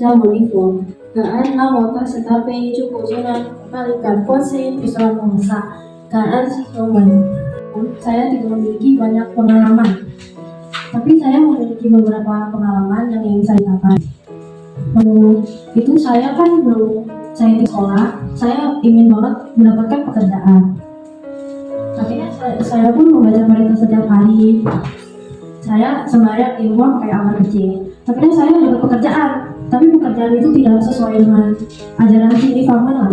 像文理佛，感恩南无大慈大悲救苦救难大力感观世音菩萨摩萨，感恩师兄们。Saya tidak memiliki banyak pengalaman, tapi saya memiliki beberapa pengalaman yang ingin saya capai. Itu saya kan belum saya di sekolah, saya ingin banget mendapatkan pekerjaan. Akhirnya saya pun membaca berita setiap hari. Saya sembahyang di rumah pakai amal kecil. Akhirnya saya dapat pekerjaan, tapi pekerjaan itu tidak sesuai dengan ajaran Sri Famana.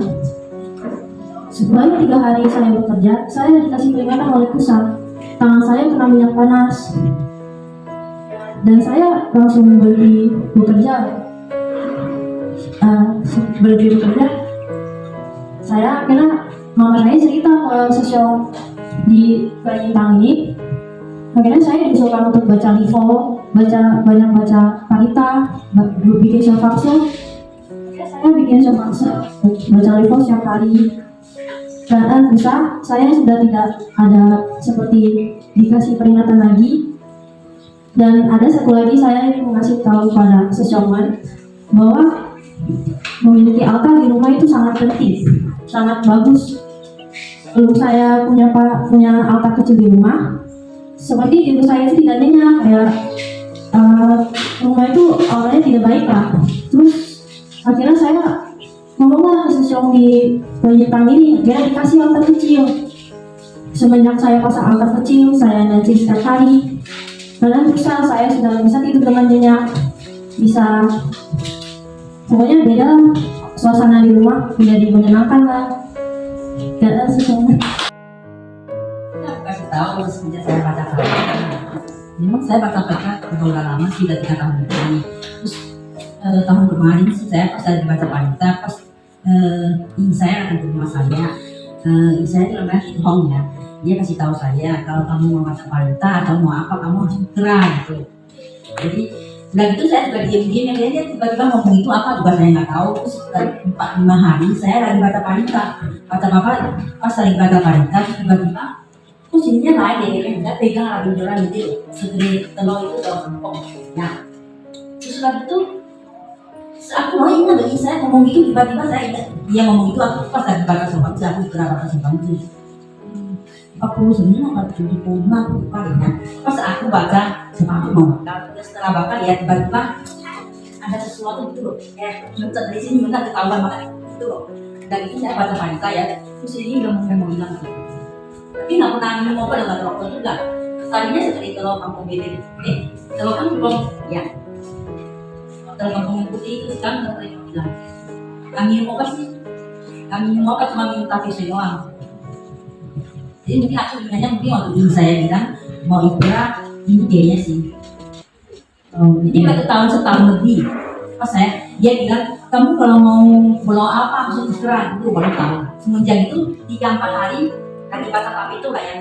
Baru 3 hari saya bekerja, saya dikasih peringatan oleh pusat. Tangan saya kena minyak panas, dan saya langsung berhenti bekerja. Saya akhirnya mama saya cerita ke sosial di Bintang ini. Akhirnya saya disuruh untuk baca livo, baca parita, bikin syafaksa. Saya bikin syafaksa, baca livo setiap hari. Dan bisa saya sudah tidak ada seperti dikasih peringatan lagi. Dan ada satu lagi saya ingin mengasih tahu pada seseorang bahwa memiliki altar di rumah itu sangat penting, sangat bagus. Kalau saya punya altar kecil di rumah, seperti ibu saya itu tidak nyenyak, kayak rumah itu awalnya tidak baik lah. Terus akhirnya saya ngomonglah ke seseorang di Jepang ini, dia dikasih altar kecil. Semenjak saya pasang altar kecil, saya ngaji setiap hari. Karena bisa saya sudah bisa tidur dengan nyenyak, bisa pokoknya beda lah, suasana di rumah menjadi menyenangkan lah. Gak ada sesuatu. Kasih tahu semenjak saya baca Al-Quran. Memang saya baca Al-Quran udah lama sih, udah 3 tahun ini. Terus tahun kemarin sih saya pas lagi baca Parita, pas ibu saya datang ke rumah saya. Ibu saya itu namanya Hong ya. Dia kasih tahu saya kalau kamu mau baca Parita atau mau apa kamu harus gerak gitu. Jadi udah gitu saya juga diem-diem, dia tiba-tiba ngomong itu apa juga saya nggak tahu. Terus 4-5 hari saya lagi baca Parita, baca bapak pas lagi baca Parita, terus tiba-tiba kok sininya lain deh, dia pegang lagi jualan gitu segede telur itu daun sempong ya. Terus lagi itu aku mau ingat lagi saya ngomong gitu, tiba-tiba saya ingat dia ngomong itu, aku pas lagi baca sempong itu, aku gerak baca sempong itu 49 atau 75 kali ya. Pas aku baca sempong itu mau setelah baca ya tiba-tiba ada sesuatu gitu loh, kayak mencet dari sini benar ketahuan banget gitu loh. Dan itu saya baca Parita ya, terus ini udah mau hilang gitu. Tapi nggak pernah minum obat dengan dokter juga. Tadinya seperti telur kampung bilik, telur kan belum ya, telur kampung putih itu sekarang nggak pernah bilang. Kami minum obat sih, kami minum obat cuma minum tapis doang. Jadi mungkin aku ingatnya mungkin waktu ibu saya bilang mau istirahat, ini kayaknya sih. Jadi pada tahun setahun lebih, pas dia bilang kamu kalau mau apa harus istirahat, itu baru tahu. Semenjak itu 3-4 hari kami baca tapi itu kayak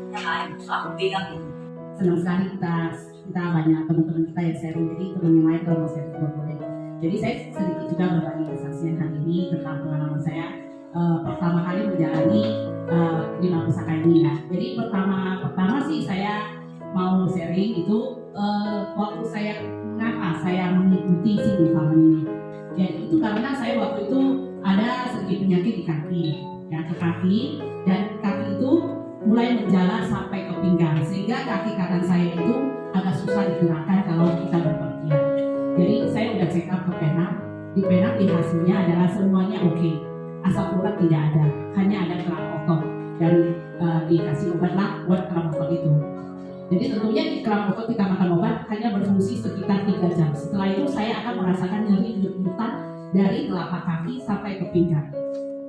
yang lain, terus aku pegang gitu. Senang sekali kita banyak teman-teman kita yang sharing, jadi teman yang lain kalau mau sharing juga boleh. Jadi saya sedikit juga berbagi kesaksian hari ini tentang pengalaman saya pertama kali menjalani lima pusaka ini ya. Jadi pertama sih saya mau sharing itu waktu saya mengapa saya mengikuti si Famana ini. Ya itu karena saya waktu itu ada sedikit penyakit di kaki, ya ke kaki, dan kaki itu mulai menjalar sampai ke pinggang, sehingga kaki kanan saya itu agak susah digerakkan kalau kita berpergian. Jadi saya udah check up ke Penak, di hasilnya adalah semuanya oke. Asam urat tidak ada, hanya ada keram otot, dan dikasih obat lah buat keram otot itu. Jadi tentunya di keram otot kita makan obat hanya berfungsi sekitar 3 jam. Setelah itu saya akan merasakan nyeri nyutan dari telapak kaki sampai ke pinggang.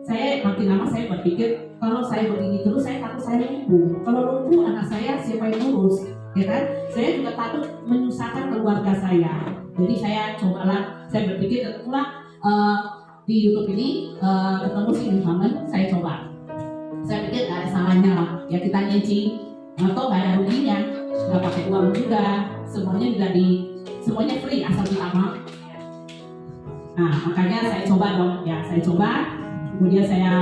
Saya makin lama saya berpikir kalau saya begini terus saya takut saya lumpuh. Kalau lumpuh anak saya siapa yang ngurus, ya kan? Saya juga takut menyusahkan keluarga saya. Jadi saya cobalah, saya berpikir ketemulah di YouTube ini ketemu si Muhammad, saya coba. Saya pikir gak ada salahnya lah, ya kita nyeci, atau gak ada ruginya, gak pakai uang juga, semuanya juga semuanya free asal kita mau. Nah makanya saya coba dong, ya saya coba. Kemudian saya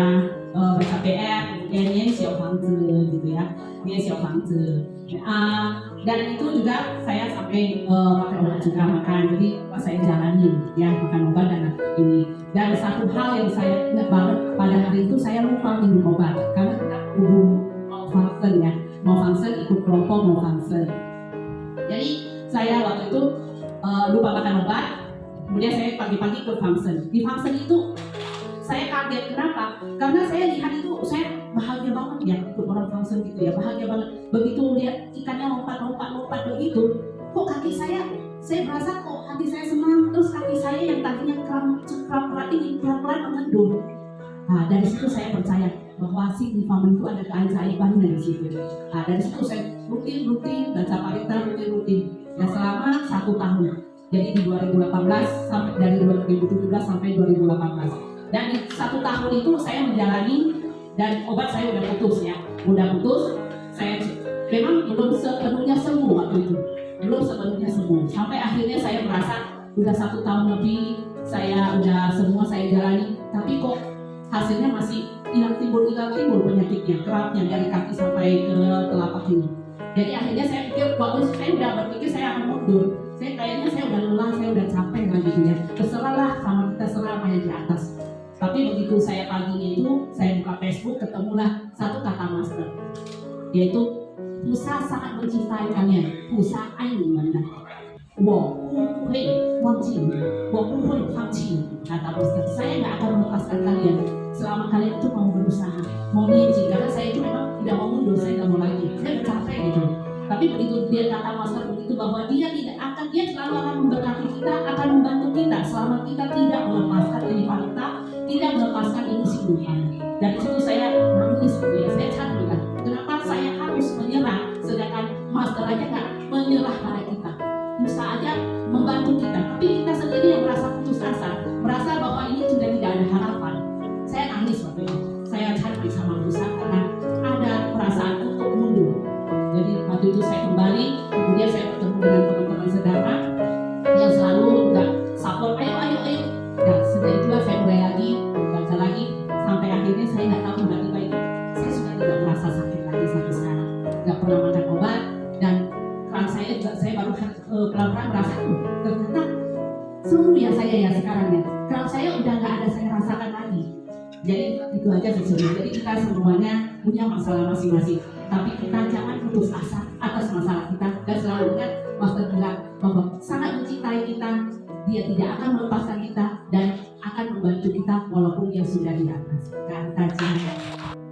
baca PR, kemudian Nian Xiao Fangzi gitu ya, Nian Xiao Fangzi. Dan itu juga saya sampai pakai obat juga makan, jadi pas saya jalani ya makan obat dan ini. Dan satu hal yang saya ingat banget pada hari itu saya lupa minum obat karena kita hubung mau function ya, mau function ikut kelompok mau function. Jadi saya waktu itu lupa makan obat, kemudian saya pagi-pagi ke function. Di function itu saya kaget, kenapa? Karena saya lihat itu, saya bahagia banget ya ikut orang function gitu ya, bahagia banget. Begitu lihat ikannya lompat begitu, kok kaki saya berasa kok hati saya senang, terus kaki saya yang tadinya kram ini pelan-pelan mengendur. Nah, dari situ saya percaya bahwa si Farming itu ada keajaibannya di situ. Nah, dari situ saya rutin baca parita rutin ya selama 1 tahun. Jadi di 2018 sampai dari 2017 sampai 2018. Dan di 1 tahun itu saya menjalani dan obat saya udah putus. Saya memang belum sepenuhnya sembuh waktu itu, sampai akhirnya saya merasa udah 1 tahun lebih saya udah semua saya jalani, tapi kok hasilnya masih hilang timbul penyakitnya, kerapnya dari kaki sampai ke telapak ini. Jadi akhirnya saya pikir waktu saya udah berpikir saya akan mundur, kayaknya saya udah lelah, saya udah capek lah gitu ya, terserahlah sama kita serah sama yang di atas. Tapi begitu saya paginya itu, saya buka Facebook, ketemulah satu kata master, yaitu Pusa sangat mencintai kalian, Pusa爱你们的，我不会忘记你，我不会放弃你. Kata Pusa, saya nggak akan melepaskan kalian selama kalian itu mau berusaha, mau niaji, karena saya itu memang tidak mau mundur, saya nggak mau lagi, saya udah capek gitu. Tapi begitu dia kata master begitu bahwa dia selalu akan memberkati kita, akan membantu kita selama kita tidak melepaskan ini wanita, tidak melepaskan ini si Tuhan. Dan itu saya nangis gitu ya, saya cari kan, kenapa saya harus menyerah, sedangkan master aja nggak menyerah pada kita, Musa aja membantu kita, tapi kita sendiri yang merasa putus asa, merasa bahwa ini sudah tidak ada harapan. Saya nangis waktu itu, saya cari sama Musa karena ada perasaan untuk mundur. Jadi waktu itu saya kembali, kemudian saya bertemu dengan teman-teman saudara yang selalu nggak support, ayo. Dan sejak itulah saya mulai lagi baca lagi, sampai akhirnya saya nggak tahu tiba-tiba itu saya sudah tidak merasa sakit lagi sampai sekarang, nggak pernah makan obat, dan keran saya juga saya baru pelan-pelan merasa ternyata sembuh ya saya ya sekarang ya, keran saya udah nggak ada saya rasakan lagi. Jadi itu aja sesungguhnya. Jadi kita semuanya punya masalah masing-masing, tapi kita jangan putus asa atas masalah kita, dan selalu ingat Master bilang bahwa sangat mencintai kita, dia tidak akan melepaskan kita dan akan membantu kita walaupun dia sudah di atas. Kata cinta.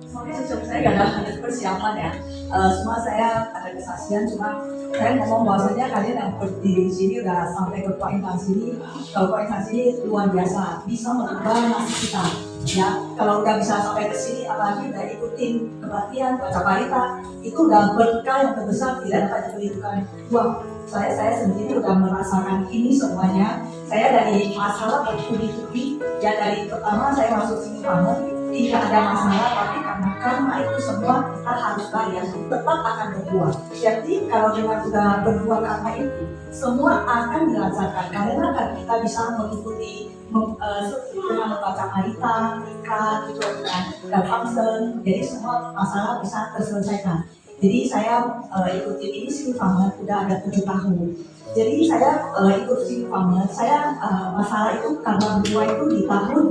Oke, saya nggak ada persiapan ya. Semua saya ada kesaksian, cuma saya ngomong bahwasanya kalian yang berdiri di sini udah sampai ke Pak Intansi ini, kalau Pak Intansi ini luar biasa, bisa mengubah nasib kita. Ya, kalau udah bisa sampai ke sini, apalagi udah ikutin kebaktian, baca parita, itu udah berkah yang terbesar, tidak dapat diperhitungkan. Wah, saya sendiri udah merasakan ini semuanya. Saya dari masalah bertubi-tubi, ya dari pertama saya masuk sini banget, tidak ada masalah, tapi karena itu semua kita harus bayar, tetap akan berbuah. Jadi kalau dengan sudah berbuah karena itu, semua akan dirasakan. Karena kan kita bisa mengikuti dengan membaca parita, ikat, gitu kan, dan function, jadi semua masalah bisa terselesaikan. Jadi saya ikutin ini sih banget, udah ada 7 tahun. Jadi saya ikut sih banget, saya masalah itu karena berbuah itu di tahun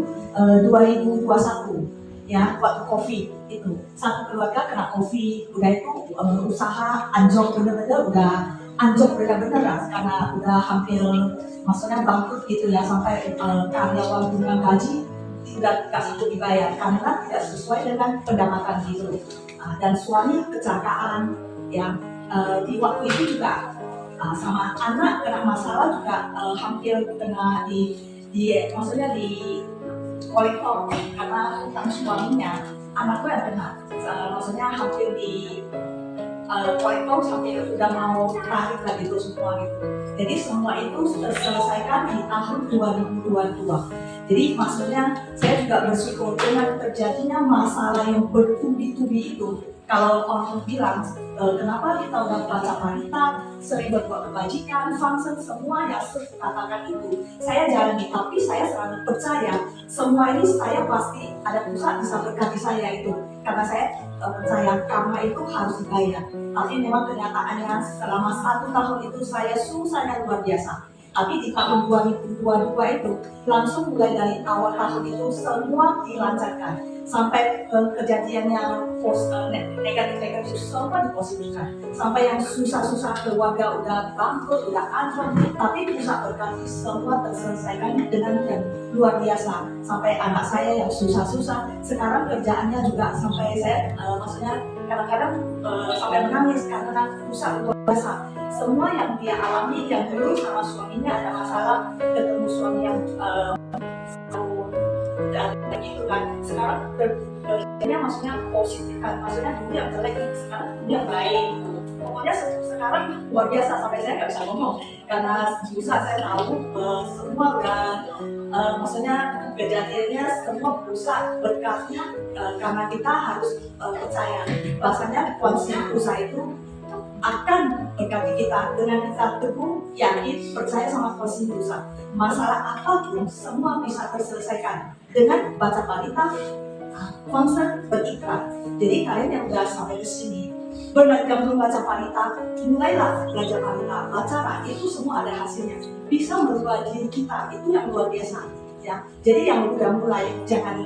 2021. Ya, waktu COVID itu satu keluarga kena COVID, udah itu usaha anjlok bener-bener lah, karena udah hampir maksudnya bangkrut gitu ya, sampai karyawan dengan gaji tidak sanggup dibayar karena tidak sesuai dengan pendapatan gitu. Dan suami kecelakaan ya, di waktu itu juga sama anak kena masalah juga, hampir kena maksudnya di kolektor karena utang suaminya, anakku yang kena, maksudnya hampir di kolektor sampai udah mau tarik lagi itu semua gitu. Jadi semua itu terselesaikan di tahun 2022. Jadi maksudnya saya juga bersyukur dengan terjadinya masalah yang bertubi-tubi itu. Kalau orang bilang, kenapa kita udah baca parita, sering berbuat kebajikan, function, semua yang katakan itu, saya jalani, tapi saya selalu percaya semua ini saya pasti ada Tuhan bisa berkati saya itu, karena saya percaya karma itu harus dibayar. Tapi memang kenyataannya selama 1 tahun itu saya susahnya luar biasa. Tapi di tahun 2022 itu langsung mulai dari awal tahun itu semua dilancarkan sampai kejadian yang negatif semua dipositifkan, sampai yang susah-susah keluarga udah bangkrut, udah anjlok, tapi pusat berkati semua terselesaikan dengan yang luar biasa. Sampai anak saya yang susah-susah sekarang kerjaannya juga sampai saya maksudnya kadang-kadang sampai menangis karena pusat luar biasa. Semua yang dia alami, yang dulu sama suaminya ada masalah, ketemu suami yang dan gitu kan, sekarang kerjanya maksudnya positif kan, maksudnya dulu yang jelek, sekarang dia baik. Pokoknya sekarang luar biasa, sampai saya nggak bisa ngomong karena susah. Saya tahu semua udah maksudnya kejadiannya semua pusat berkatnya karena kita harus percaya bahasanya kuantum pusat itu akan berkati kita dengan kita teguh, yakin, percaya sama kuasa Tuhan. Masalah apapun semua bisa terselesaikan dengan baca parita, konsen, berikrar. Jadi kalian yang udah sampai ke sini, yang belum baca parita, mulailah belajar parita, bacalah, itu semua ada hasilnya. Bisa merubah diri kita, itu yang luar biasa. Ya, jadi yang udah mulai jangan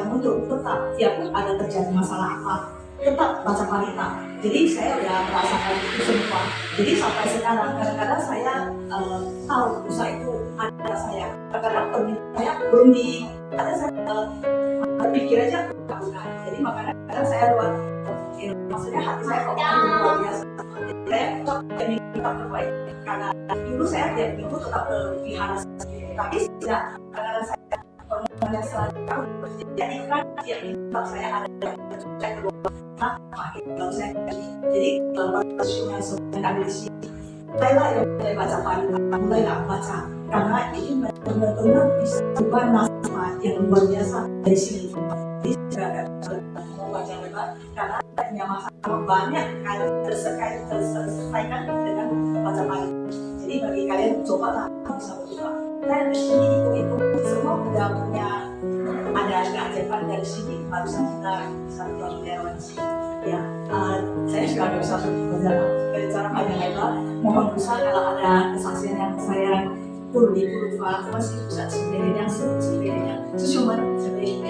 mundur, tetap, tiapun ada terjadi masalah apa, tetap baca parita. Jadi saya udah merasakan itu semua. Jadi sampai sekarang kadang-kadang saya tahu usaha itu ada saya. Kadang-kadang permintaan saya belum ada saya berpikir aja bukan. Jadi makanya kadang saya buat maksudnya hati saya kok luar biasa. Jadi saya tetap minta terbaik karena dulu saya tiap minggu tetap berpihak. Tapi tidak kadang-kadang saya permohonan selanjutnya jadi kan tiap minggu saya ada saya jadi bersyukur semuanya ada di sini. Mulailah yang mulai baca parita, mulailah baca karena ini benar-benar bisa ubah nasib yang luar biasa dari sini. Jadi saya mau baca lebar karena punya masalah banyak kali terselesaikan dengan baca parita. Jadi bagi kalian cobalah bisa berubah. Dan di sini itu semua udah punya ada keajaiban dari sini, barusan kita bisa berbicara di sini. Ya, saya juga nggak bisa berbicara panjang lebar. Mohon dosa kalau ada kesaksian yang saya perlu masih bisa sebenarnya sebenarnya sesuatu sebenarnya